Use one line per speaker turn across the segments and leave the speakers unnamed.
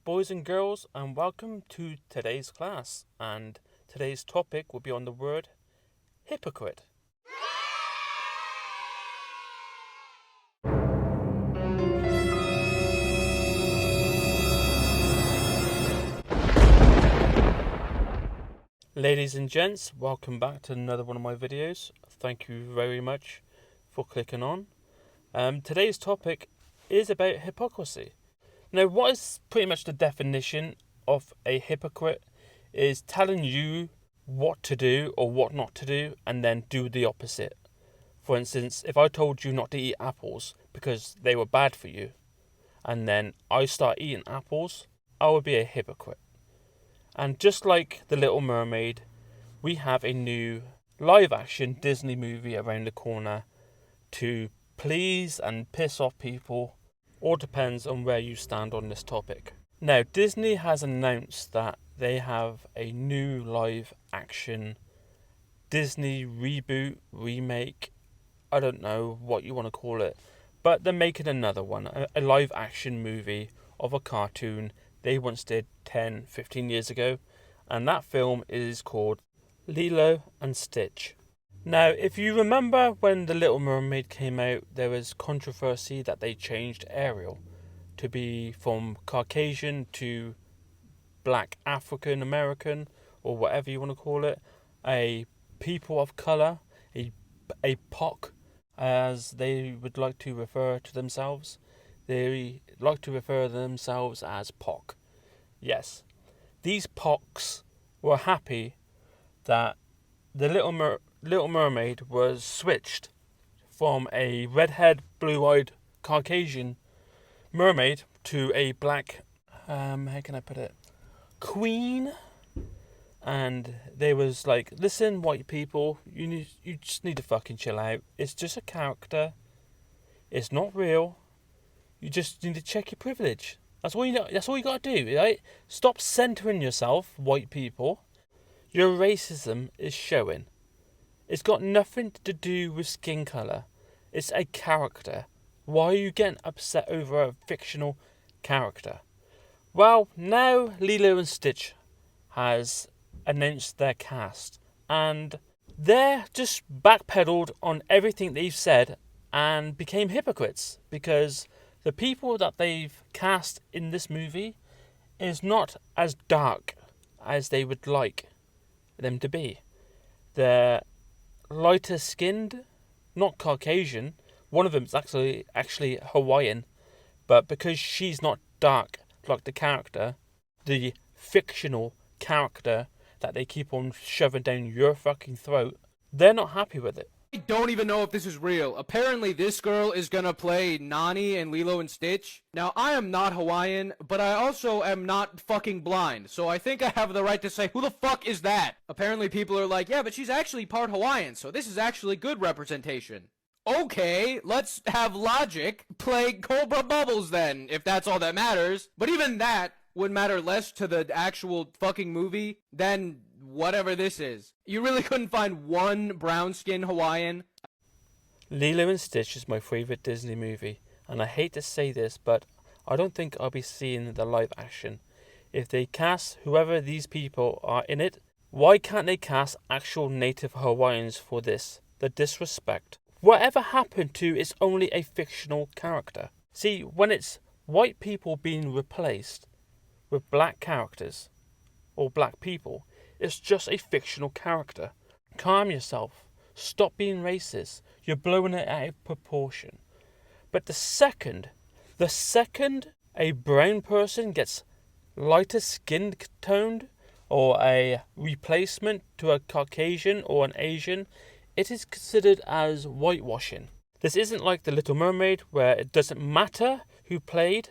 boys and girls, and welcome to today's class. And today's topic will be on the word hypocrite. Ladies and gents, welcome back to another one of my videos. Thank you very much for clicking on. Today's topic is about hypocrisy. Now, what is pretty much the definition of a hypocrite is telling you what to do or what not to do and then do the opposite. For instance, if I told you not to eat apples because they were bad for you and then I start eating apples, I would be a hypocrite. And just like The Little Mermaid, we have a new live-action Disney movie around the corner to please and piss off people. All depends on where you stand on this topic. Now, Disney has announced that they have a new live-action Disney reboot, remake, I don't know what you want to call it, but they're making another one, a live-action movie of a cartoon they once did 10, 15 years ago, and that film is called Lilo and Stitch. Now, if you remember when The Little Mermaid came out, there was controversy that they changed Ariel to be from Caucasian to Black African American, or whatever you want to call it, a people of colour, a POC, as they would like to refer to themselves. They like to refer to themselves as POC. Yes, these POCs were happy that the Little Mermaid was switched from a redhead, blue-eyed Caucasian mermaid to a black, how can I put it, queen. And they was like, listen, white people, you just need to fucking chill out. It's just a character. It's not real. You just need to check your privilege. That's all you got to do, right? Stop centering yourself, white people. Your racism is showing. It's got nothing to do with skin colour. It's a character. Why are you getting upset over a fictional character? Well, now Lilo and Stitch has announced their cast, and they're just backpedaled on everything they've said and became hypocrites, because the people that they've cast in this movie is not as dark as they would like them to be. They're lighter skinned, not Caucasian. One of them is actually Hawaiian, but because she's not dark like the character, the fictional character that they keep on shoving down your fucking throat, they're not happy with it.
I don't even know if this is real. Apparently this girl is gonna play Nani in Lilo and Stitch. Now, I am not Hawaiian, but I also am not fucking blind, so I think I have the right to say, who the fuck is that? Apparently people are like, yeah, but she's actually part Hawaiian, so this is actually good representation. Okay, let's have Logic play Cobra Bubbles then, if that's all that matters. But even that would matter less to the actual fucking movie than whatever this is. You really couldn't find one brown-skinned Hawaiian?
Lilo and Stitch is my favourite Disney movie, and I hate to say this, but I don't think I'll be seeing the live action. If they cast whoever these people are in it, why can't they cast actual native Hawaiians for this? The disrespect. Whatever happened to it's only a fictional character? See, when it's white people being replaced with black characters, or black people, it's just a fictional character. Calm yourself. Stop being racist. You're blowing it out of proportion. But the second a brown person gets lighter skin toned, or a replacement to a Caucasian or an Asian, it is considered as whitewashing. This isn't like The Little Mermaid, where it doesn't matter who played.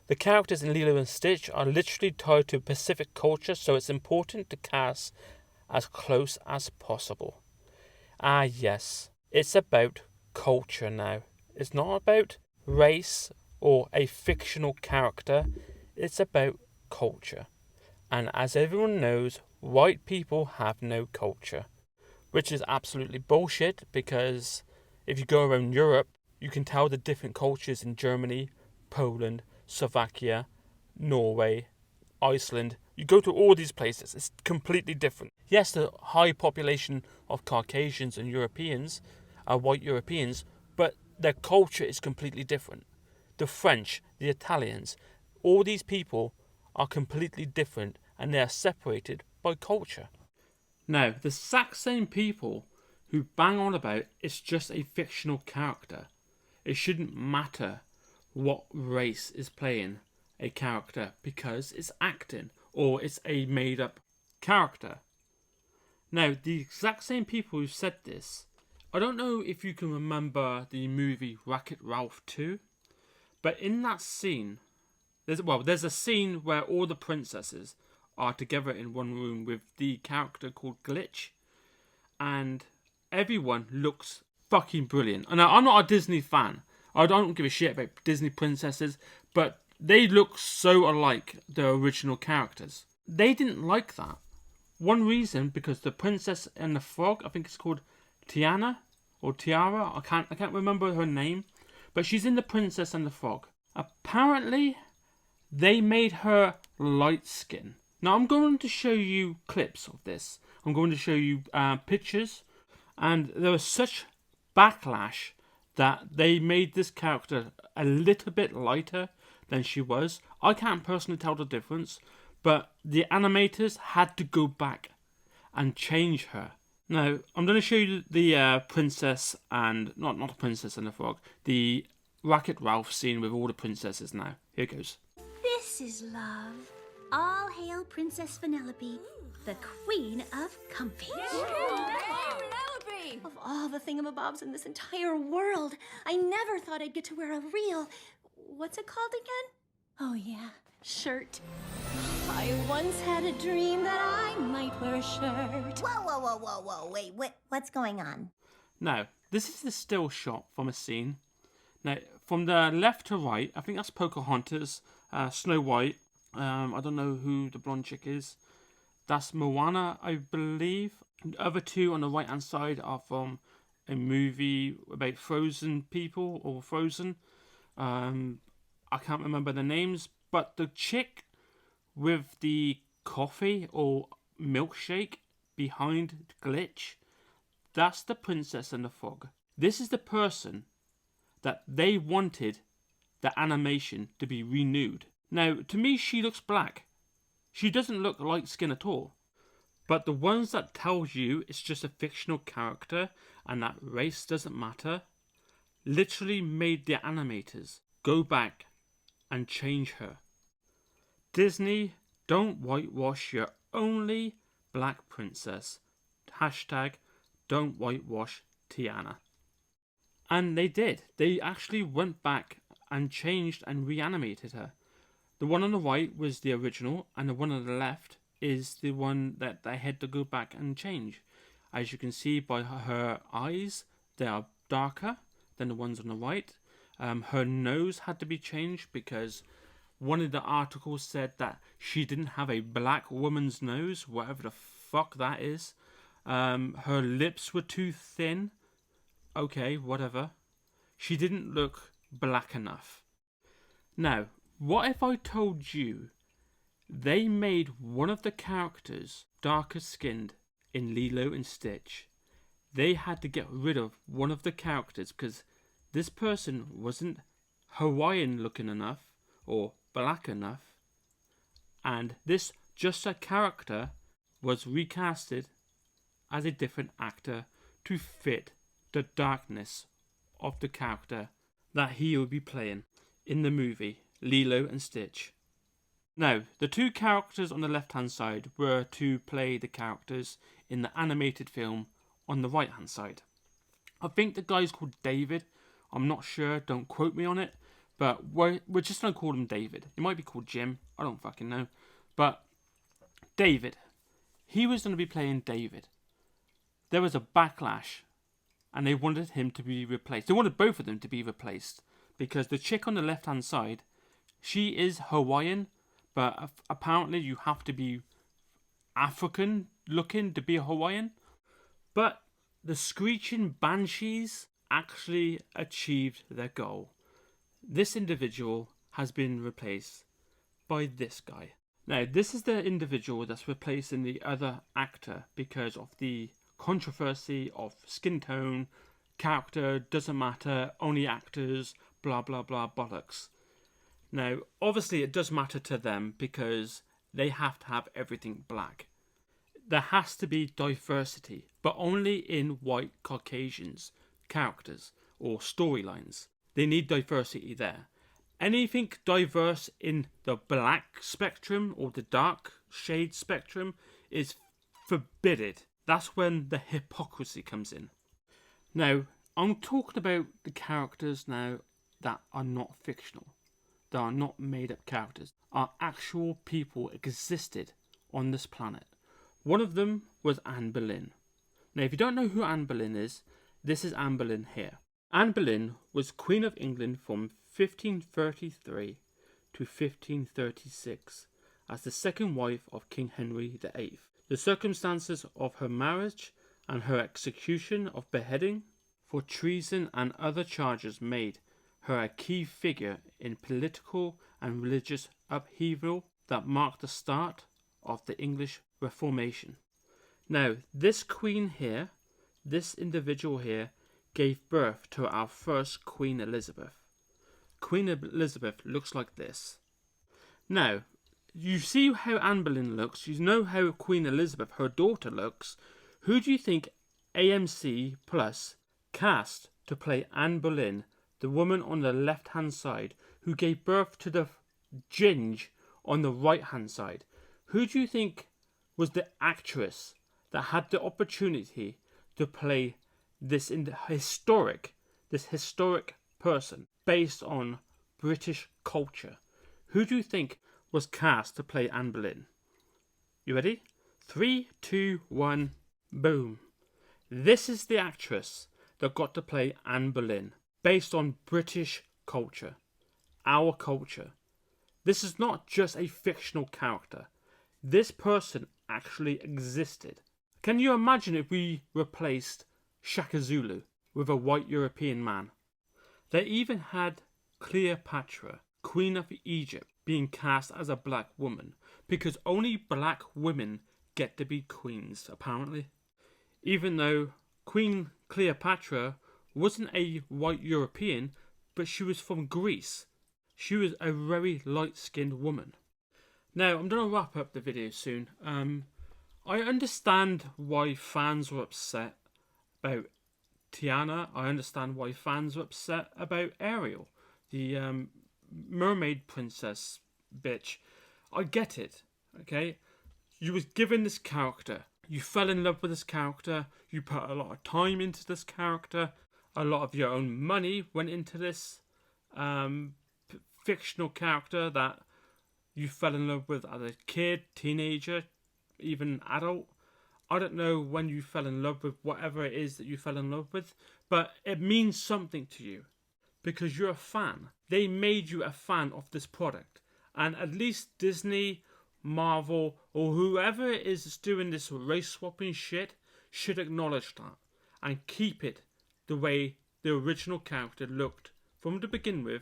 The characters in Lilo and Stitch are literally tied to Pacific culture, so it's important to cast as close as possible. Ah yes, it's about culture now. It's not about race or a fictional character, it's about culture. And as everyone knows, white people have no culture. Which is absolutely bullshit, because if you go around Europe, you can tell the different cultures in Germany, Poland, Slovakia, Norway, Iceland. You go to all these places, it's completely different. Yes, the high population of Caucasians and Europeans are white Europeans, but their culture is completely different. The French, the Italians, all these people are completely different and they are separated by culture. Now, the exact same people who bang on about it's just a fictional character. It shouldn't matter what race is playing a character because it's acting or it's a made up character. Now, the exact same people who said this, I don't know if you can remember the movie Wreck-It Ralph 2, but in that scene, there's a scene where all the princesses are together in one room with the character called Glitch, and everyone looks fucking brilliant. And I'm not a Disney fan. I don't give a shit about Disney princesses, but they look so alike the original characters. They didn't like that. One reason, because the princess and the frog, I think it's called Tiana or Tiara, I can't remember her name, but she's in The Princess and the Frog. Apparently, they made her light skin. Now I'm going to show you clips of this. I'm going to show you pictures, and there was such backlash that they made this character a little bit lighter than she was. I can't personally tell the difference, but the animators had to go back and change her. Now, I'm going to show you the princess and... Not the princess and the frog. The Wreck-It Ralph scene with all the princesses now. Here goes.
This is love. All hail Princess Vanellope, the queen of comfy. Of all the thingamabobs in this entire world, I never thought I'd get to wear a real... What's it called again? Oh, yeah, shirt. I once had a dream that I might wear a shirt.
Whoa, wait, what's going on?
Now, this is the still shot from a scene. Now, from the left to right, I think that's Pocahontas, Snow White. I don't know who the blonde chick is. That's Moana, I believe. The other two on the right hand side are from a movie about frozen people or Frozen. I can't remember the names, but the chick with the coffee or milkshake behind Glitch, that's the Princess and the Frog. This is the person that they wanted the animation to be renewed. Now, to me, she looks black. She doesn't look light skin at all. But the ones that tells you it's just a fictional character and that race doesn't matter, literally made the animators go back and change her. Disney, don't whitewash your only black princess. Hashtag don't whitewash Tiana. And they did. They actually went back and changed and reanimated her. The one on the right was the original, and the one on the left is the one that they had to go back and change. As you can see by her eyes, they are darker than the ones on the right. Her nose had to be changed because one of the articles said that she didn't have a black woman's nose, whatever the fuck that is. Her lips were too thin. Okay, whatever. She didn't look black enough. Now, what if I told you they made one of the characters darker skinned in Lilo and Stitch? They had to get rid of one of the characters because this person wasn't Hawaiian looking enough or black enough, and this just a character was recasted as a different actor to fit the darkness of the character that he would be playing in the movie Lilo and Stitch. Now, the two characters on the left hand side were to play the characters in the animated film on the right hand side. I think the guy's called David. I'm not sure, don't quote me on it, but we're just going to call him David. It might be called Jim, I don't fucking know. But David, he was going to be playing David. There was a backlash and they wanted him to be replaced. They wanted both of them to be replaced because the chick on the left hand side, she is Hawaiian, but apparently you have to be African looking to be a Hawaiian. But the Screeching Banshees actually achieved their goal. This individual has been replaced by this guy. Now, this is the individual that's replacing the other actor because of the controversy of skin tone, character, doesn't matter, only actors, blah blah blah bollocks. Now, obviously it does matter to them because they have to have everything black. There has to be diversity, but only in white Caucasians characters or storylines. They need diversity there. Anything diverse in the black spectrum or the dark shade spectrum is forbidden. That's when the hypocrisy comes in. Now, I'm talking about the characters now that are not fictional, that are not made up characters, are actual people existed on this planet. One of them was Anne Boleyn. Now, if you don't know who Anne Boleyn is, this is Anne Boleyn here. Anne Boleyn was Queen of England from 1533 to 1536 as the second wife of King Henry VIII. The circumstances of her marriage and her execution of beheading for treason and other charges made her a key figure in political and religious upheaval that marked the start of the English Reformation. Now, this queen here, this individual here, gave birth to our first Queen Elizabeth. Queen Elizabeth looks like this. Now, you see how Anne Boleyn looks, you know how Queen Elizabeth, her daughter, looks. Who do you think AMC Plus cast to play Anne Boleyn, the woman on the left-hand side, who gave birth to the Ginge on the right-hand side? Who do you think was the actress that had the opportunity to play this historic person based on British culture? Who do you think was cast to play Anne Boleyn? You ready? 3, 2, 1, boom. This is the actress that got to play Anne Boleyn based on British culture, our culture. This is not just a fictional character. This person actually existed. Can you imagine if we replaced Shaka Zulu with a white European man? They even had Cleopatra, Queen of Egypt, being cast as a black woman because only black women get to be queens, apparently. Even though Queen Cleopatra wasn't a white European, but she was from Greece. She was a very light-skinned woman. Now, I'm going to wrap up the video soon. I understand why fans were upset about Tiana. I understand why fans were upset about Ariel, the mermaid princess bitch. I get it, okay? You was given this character. You fell in love with this character. You put a lot of time into this character. A lot of your own money went into this fictional character that you fell in love with as a kid, teenager, even adult. I don't know when you fell in love with whatever it is that you fell in love with, but it means something to you because you're a fan. They made you a fan of this product. And at least Disney, Marvel, or whoever it is that's doing this race swapping shit should acknowledge that and keep it the way the original character looked from the begin with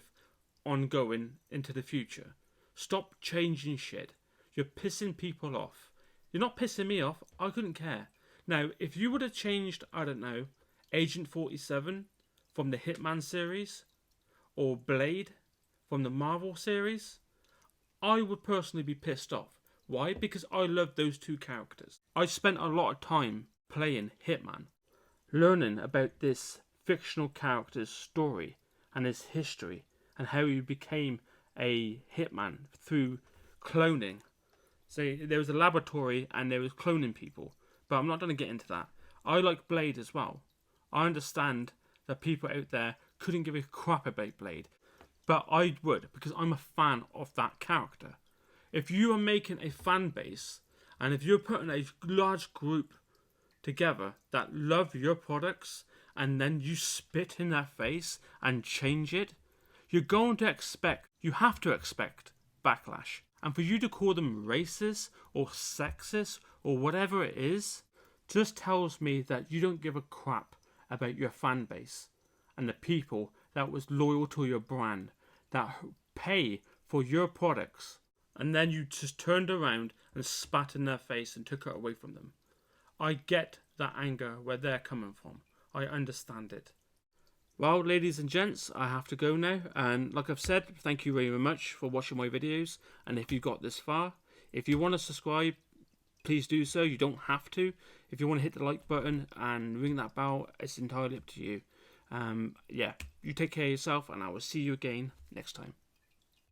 ongoing into the future. Stop changing shit. You're pissing people off. You're not pissing me off. I couldn't care. Now, if you would have changed, I don't know, Agent 47 from the Hitman series or Blade from the Marvel series, I would personally be pissed off. Why? Because I love those two characters. I spent a lot of time playing Hitman, learning about this fictional character's story and his history and how he became a hitman through cloning. So there was a laboratory and there was cloning people, but I'm not going to get into that. I like Blade as well. I understand that people out there couldn't give a crap about Blade, but I would because I'm a fan of that character. If you are making a fan base and if you're putting a large group together that love your products and then you spit in their face and change it, you're going to expect, you have to expect backlash. And for you to call them racist or sexist or whatever it is, just tells me that you don't give a crap about your fan base and the people that was loyal to your brand, that pay for your products and then you just turned around and spat in their face and took it away from them. I get that anger where they're coming from. I understand it. Well, ladies and gents, I have to go now. And like I've said, thank you very much for watching my videos. And if you got this far, if you want to subscribe, please do so. You don't have to. If you want to hit the like button and ring that bell, it's entirely up to you. Yeah, you take care of yourself, and I will see you again next time.